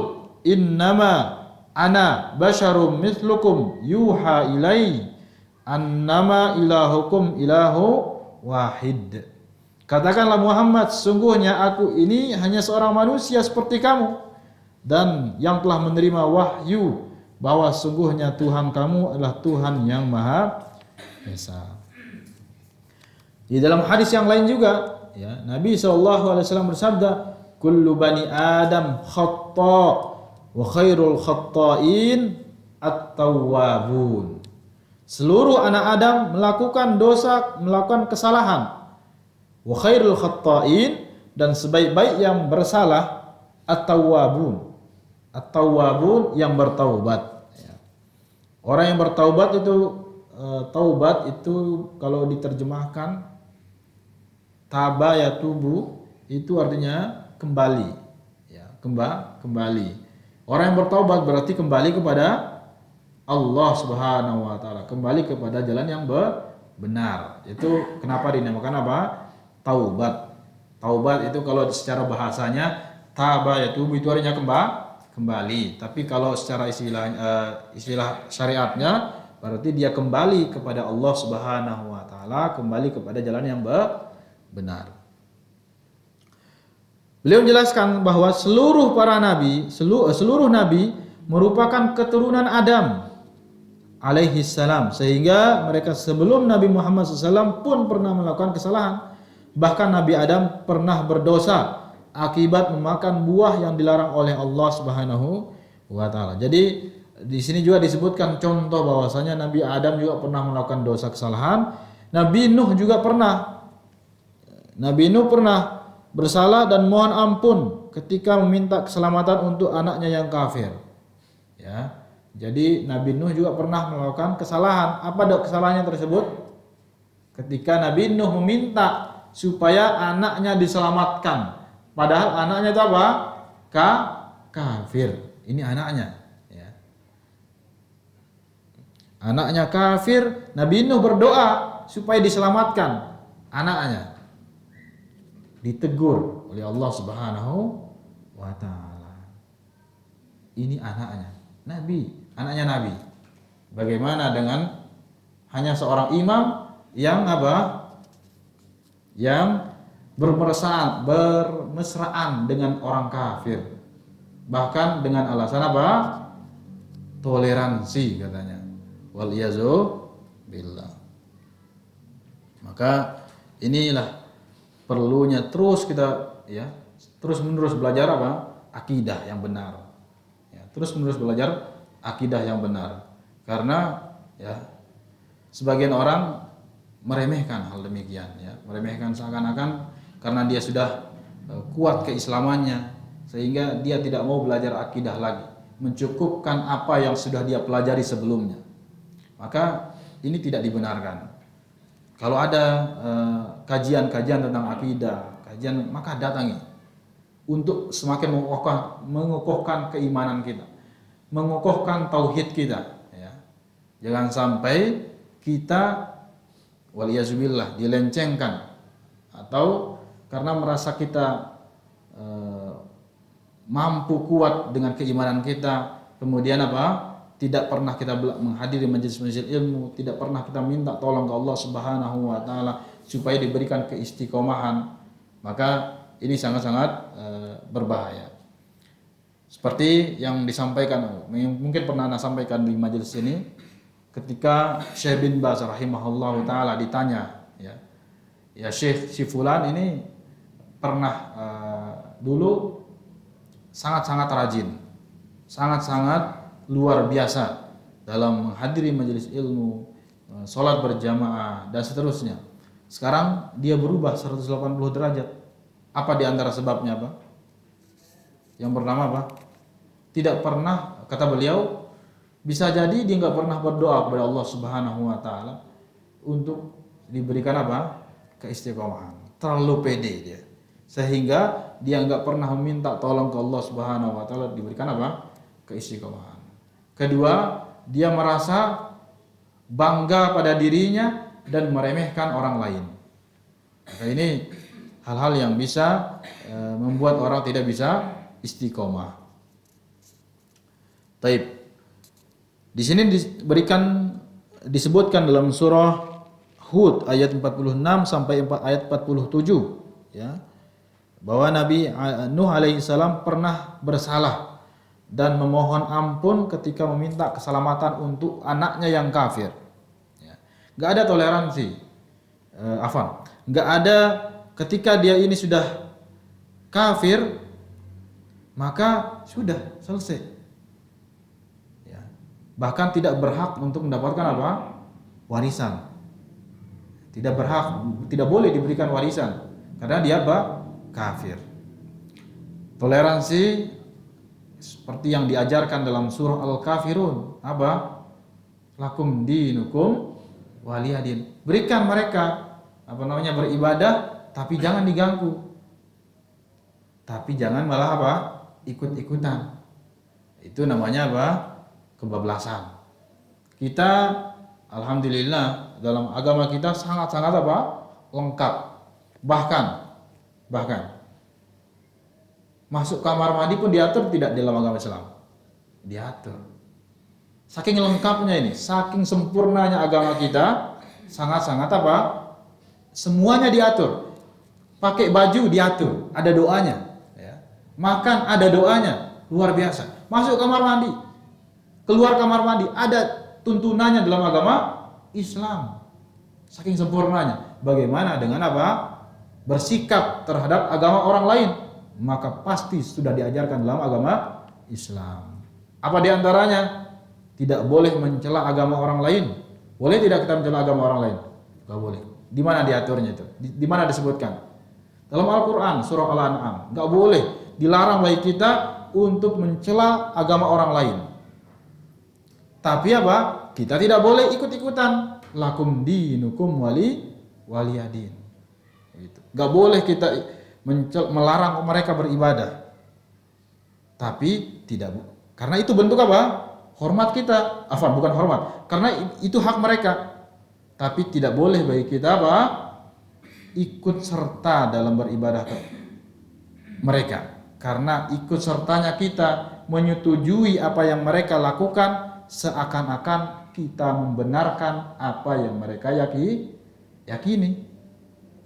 [SPEAKER 1] innama ana basyarum mithlukum yuha ilai annama ilahukum ilahu wahid. Katakanlah Muhammad, sungguhnya aku ini hanya seorang manusia seperti kamu dan yang telah menerima wahyu bahwa sungguhnya Tuhan kamu adalah Tuhan yang Maha Esa. Di dalam hadis yang lain juga, ya, Nabi SAW bersabda, kullu bani Adam khata wa khairul khata'in at-tawwabun. Seluruh anak Adam melakukan dosa, melakukan kesalahan. Wa khairul khata'in, dan sebaik-baik yang bersalah at-tawwabun. At-tawwabun yang bertaubat. Orang yang bertaubat itu, taubat itu kalau diterjemahkan taba yatubu itu artinya kembali, ya, kembali. Orang yang bertaubat berarti kembali kepada Allah Subhanahu wa taala, kembali kepada jalan yang benar. Itu kenapa dinamakan apa? Taubat. Taubat itu kalau secara bahasanya taba yatubu itu artinya kembali. Tapi kalau secara istilah syariatnya berarti dia kembali kepada Allah Subhanahu wa taala, kembali kepada jalan yang benar. Beliau menjelaskan bahwa seluruh para nabi, seluruh nabi merupakan keturunan Adam alaihi salam, sehingga mereka sebelum Nabi Muhammad SAW pun pernah melakukan kesalahan. Bahkan Nabi Adam pernah berdosa akibat memakan buah yang dilarang oleh Allah Subhanahu wa taala. Jadi di sini juga disebutkan contoh bahwasanya Nabi Adam juga pernah melakukan dosa kesalahan, Nabi Nuh juga pernah. Nabi Nuh pernah bersalah dan mohon ampun ketika meminta keselamatan untuk anaknya yang kafir. Ya. Jadi Nabi Nuh juga pernah melakukan kesalahan. Apa kesalahannya tersebut? Ketika Nabi Nuh meminta supaya anaknya diselamatkan. Padahal anaknya itu apa? Kafir. Ini anaknya. Ya. Anaknya kafir, Nabi Nuh berdoa supaya diselamatkan anaknya. Ditegur oleh Allah Subhanahu wa taala. Ini anaknya, anaknya Nabi. Bagaimana dengan hanya seorang imam yang apa? Yang bermesraan dengan orang kafir. Bahkan dengan alasan apa? Toleransi katanya. Wal iyazu billah. Maka inilah perlunya terus kita terus menerus belajar apa? Akidah yang benar. Ya, terus menerus belajar akidah yang benar. Karena sebagian orang meremehkan hal demikian, meremehkan seakan-akan karena dia sudah kuat keislamannya sehingga dia tidak mau belajar akidah lagi, mencukupkan apa yang sudah dia pelajari sebelumnya. Maka ini tidak dibenarkan. Kalau ada kajian-kajian tentang akidah, maka datangi untuk semakin mengokohkan keimanan kita, mengokohkan tauhid kita. Ya. Jangan sampai kita waliyazubillah dilencengkan atau karena merasa kita mampu kuat dengan keimanan kita, kemudian apa? Tidak pernah kita menghadiri majelis-majelis ilmu, tidak pernah kita minta tolong ke Allah Subhanahu wa taala supaya diberikan keistiqomahan, maka ini sangat-sangat berbahaya. Seperti yang disampaikan, mungkin pernah Anda sampaikan di majelis ini, ketika Syekh bin Baz rahimahullah taala ditanya, ya Syekh si fulan ini pernah dulu sangat-sangat rajin, sangat-sangat luar biasa dalam menghadiri majelis ilmu, sholat berjamaah dan seterusnya. Sekarang dia berubah 180 derajat. Apa di antara sebabnya apa? Yang pertama apa? Tidak pernah, kata beliau, bisa jadi dia nggak pernah berdoa kepada Allah Subhanahu wa taala untuk diberikan apa? Keistiqomahan. Terlalu pede dia. Sehingga dia nggak pernah meminta tolong ke Allah Subhanahu wa taala diberikan apa? Keistiqomahan. Kedua, dia merasa bangga pada dirinya dan meremehkan orang lain. Maka ini hal-hal yang bisa membuat orang tidak bisa istiqomah. Taib. Di sini disebutkan dalam surah Hud ayat 46 sampai ayat 47, ya, bahwa Nabi Nuh alaihissalam pernah bersalah dan memohon ampun ketika meminta keselamatan untuk anaknya yang kafir. Gak ada toleransi, gak ada ketika dia ini sudah kafir maka sudah selesai. Bahkan tidak berhak untuk mendapatkan apa? Warisan. Tidak berhak, tidak boleh diberikan warisan karena dia kafir. Toleransi seperti yang diajarkan dalam surah Al-Kafirun, apa? Lakum dinukum waliyadin. Berikan mereka beribadah, tapi jangan diganggu. Tapi jangan malah apa? Ikut-ikutan. Itu namanya apa? Kebablasan. Kita alhamdulillah dalam agama kita sangat-sangat apa? Lengkap. Bahkan masuk kamar mandi pun diatur tidak dalam agama Islam? Diatur. Saking lengkapnya ini, saking sempurnanya agama kita, sangat-sangat apa? Semuanya diatur. Pakai baju diatur, ada doanya, ya. Makan ada doanya, luar biasa. Masuk kamar mandi, keluar kamar mandi, ada tuntunannya dalam agama Islam. Saking sempurnanya. Bagaimana dengan apa? Bersikap terhadap agama orang lain. maka pasti sudah diajarkan dalam agama Islam. Apa di antaranya? Tidak boleh mencela agama orang lain. Boleh tidak kita mencela agama orang lain? Tidak boleh. Di mana diaturnya itu? Di mana disebutkan? Dalam Al-Quran surah Al-An'am. Tidak boleh. Dilarang bagi kita untuk mencela agama orang lain. Tapi apa? Kita tidak boleh ikut-ikutan. Lakum dinukum waliyadin. Gitu. Gak boleh kita melarang mereka beribadah. Tapi tidak, karena itu bentuk apa? Hormat kita. Bukan hormat. Karena itu hak mereka. Tapi tidak boleh bagi kita apa? Ikut serta dalam beribadah mereka. Karena ikut sertanya kita menyetujui apa yang mereka lakukan, seakan-akan kita membenarkan apa yang mereka yakini.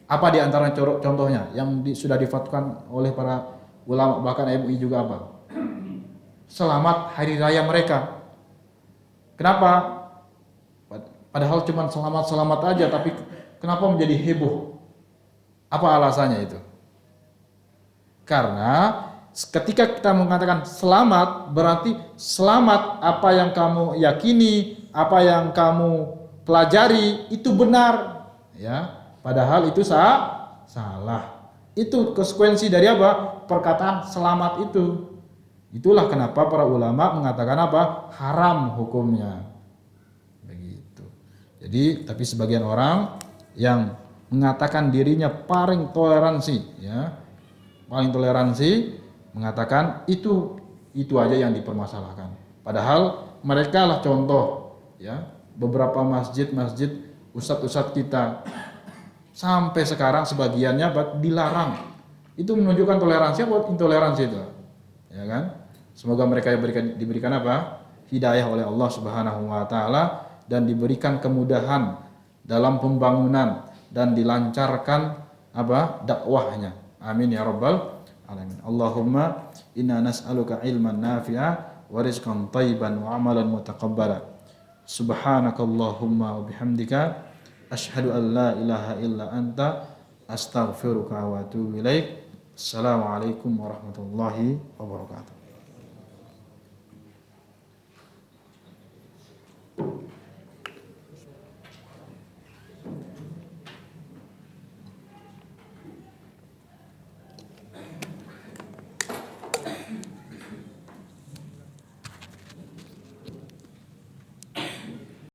[SPEAKER 1] Apa di antara contohnya yang sudah difatwakan oleh para ulama, bahkan MUI juga apa? Selamat hari raya mereka. Kenapa? Padahal cuma selamat-selamat aja, tapi kenapa menjadi heboh? Apa alasannya itu? Karena ketika kita mengatakan selamat, berarti selamat apa yang kamu yakini, apa yang kamu pelajari itu benar, ya. Padahal itu salah. Itu konsekuensi dari apa? Perkataan selamat itu. Itulah kenapa para ulama mengatakan apa? Haram hukumnya. Begitu. Jadi, tapi sebagian orang yang mengatakan dirinya paling toleransi, ya. Paling toleransi mengatakan itu aja yang dipermasalahkan. Padahal mereka lah contoh, ya. Beberapa masjid-masjid ustadz-ustadz kita sampai sekarang sebagiannya dilarang. Itu menunjukkan toleransi atau intoleransi itu, ya kan? Semoga mereka diberikan apa? Hidayah oleh Allah Subhanahu wa taala dan diberikan kemudahan dalam pembangunan dan dilancarkan apa? Dakwahnya. Amin ya rabbal alamin. Allahumma inna nas'aluka ilman nafi'a wa rizqan thayyiban wa amalan mutaqabbala. Subhanakallahumma wa bihamdika asyhadu an la ilaha illa anta astaghfiruka wa atubu ilaik. Assalamualaikum warahmatullahi wabarakatuh.